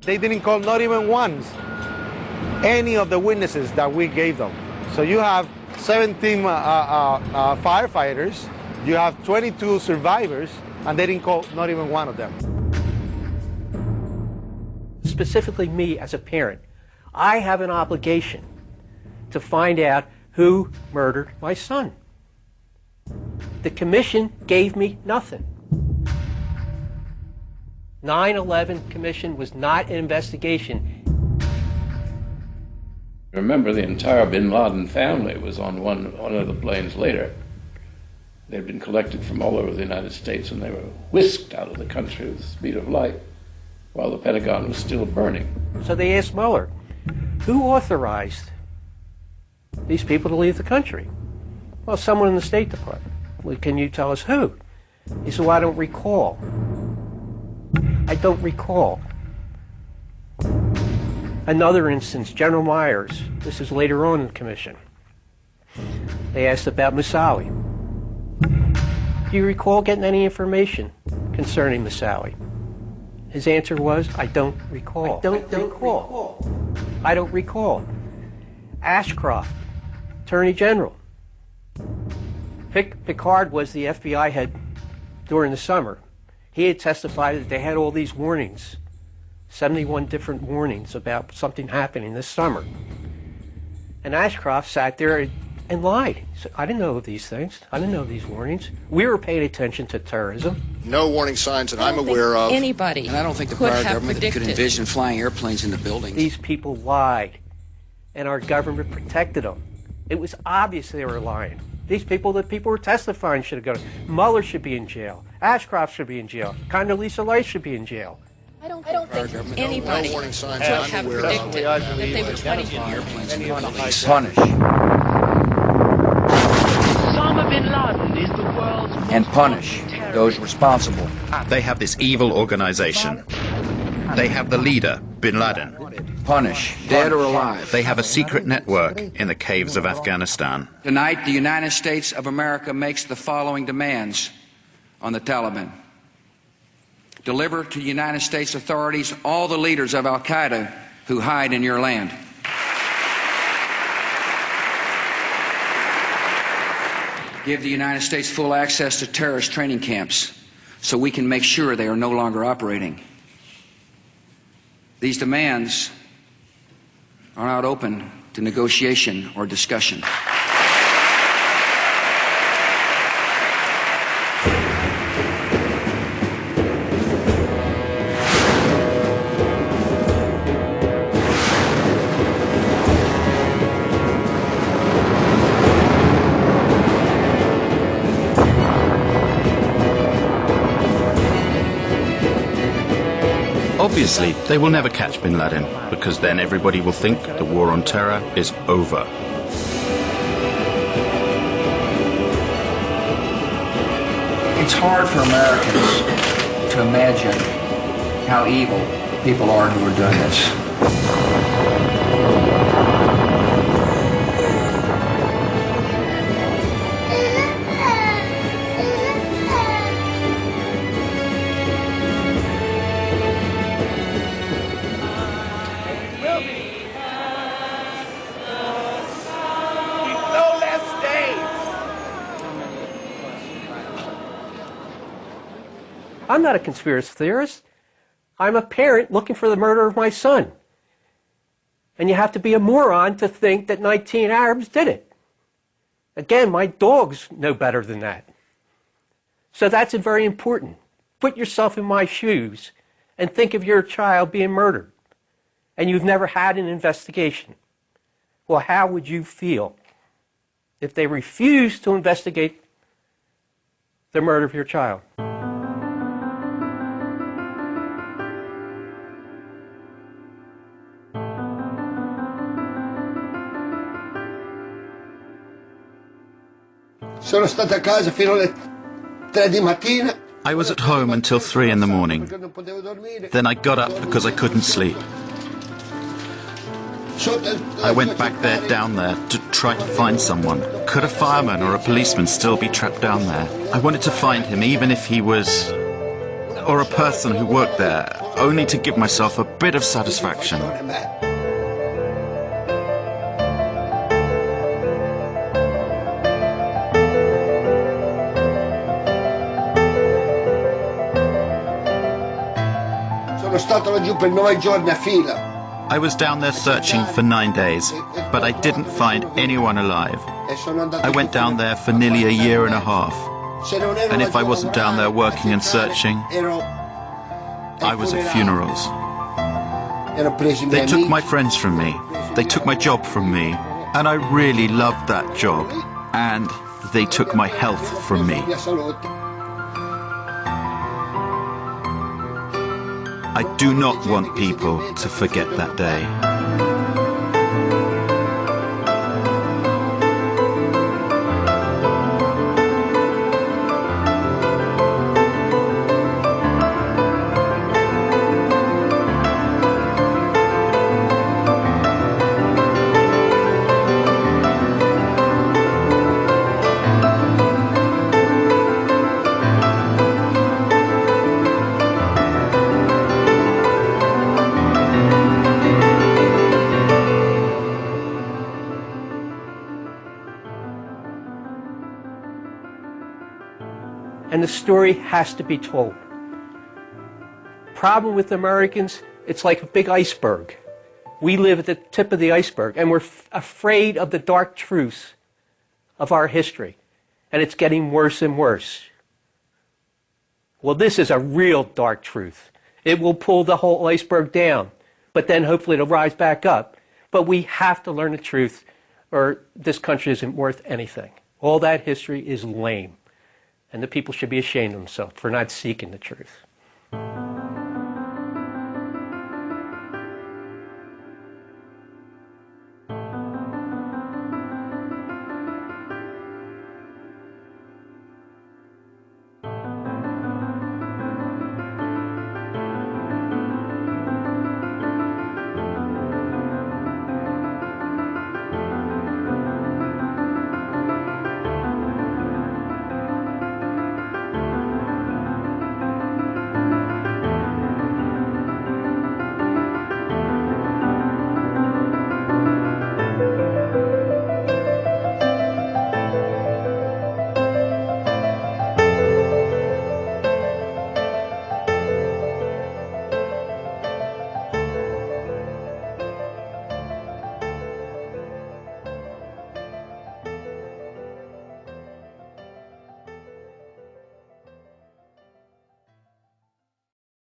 They didn't call, not even once, any of the witnesses that we gave them. So you have 17 firefighters, you have 22 survivors, and they didn't call not even one of them. Specifically me as a parent, I have an obligation to find out who murdered my son. The commission gave me nothing. 9/11 commission was not an investigation. Remember, the entire bin Laden family was on one of the planes later. They'd been collected from all over the United States, and they were whisked out of the country with the speed of light while the Pentagon was still burning. So they asked Mueller, who authorized these people to leave the country? Well, someone in the State Department. Well, can you tell us who? He said, well, I don't recall. I don't recall. Another instance, General Myers. This is later on in the commission. They asked about Moussaoui. Do you recall getting any information concerning Moussaoui? His answer was, I don't recall. I don't recall. I don't recall. Ashcroft, Attorney General. Picard was the FBI head during the summer. He had testified that they had all these warnings, 71 different warnings about something happening this summer. And Ashcroft sat there and lied. He said, I didn't know these things. I didn't know these warnings. We were paying attention to terrorism. No warning signs that I'm aware of. Anybody. And I don't think the prior government could envision flying airplanes into buildings. These people lied, and our government protected them. It was obvious they were lying. These people that people were testifying should have gone. Mueller should be in jail. Ashcroft should be in jail. Condoleezza Rice should be in jail. I don't think anybody no warning signs would that have I'm aware of. predicted that they would 20 airplanes into buildings. Punish. Osama bin Laden is the world's And punish those responsible. They have this evil organization. They have the leader, bin Laden. Punish. Dead or alive. They have a secret network in the caves of Afghanistan. Tonight, the United States of America makes the following demands on the Taliban. Deliver to United States authorities all the leaders of Al-Qaeda who hide in your land. Give the United States full access to terrorist training camps so we can make sure they are no longer operating. These demands are not open to negotiation or discussion. Obviously, they will never catch bin Laden, because then everybody will think the war on terror is over. It's hard for Americans to imagine how evil people are who are doing this. I'm not a conspiracy theorist. I'm a parent looking for the murder of my son. And you have to be a moron to think that 19 Arabs did it. Again, my dogs know better than that. So that's very important. Put yourself in my shoes and think of your child being murdered. And you've never had an investigation. Well, how would you feel if they refused to investigate the murder of your child? Sono stata a casa fino alle 3 di mattina. I was at home until 3 in the morning. Then I got up because I couldn't sleep. I went back there, down there, to try to find someone. Could a fireman or a policeman still be trapped down there? I wanted to find him, even if he was or a person who worked there, only to give myself a bit of satisfaction. Sono stato laggiù per 9 giorni a fila. I was down there searching for 9 days, but I didn't find anyone alive. I went down there for nearly a year and a half. And if I wasn't down there working and searching, I was at funerals. They took my friends from me. They took my job from me. And I really loved that job. And they took my health from me. I do not want people to forget that day. And the story has to be told. Problem with Americans, it's like a big iceberg. We live at the tip of the iceberg, and we're afraid of the dark truths of our history. And it's getting worse and worse. Well, this is a real dark truth. It will pull the whole iceberg down, but then hopefully it'll rise back up. But we have to learn the truth, or this country isn't worth anything. All that history is lame. And the people should be ashamed of themselves for not seeking the truth.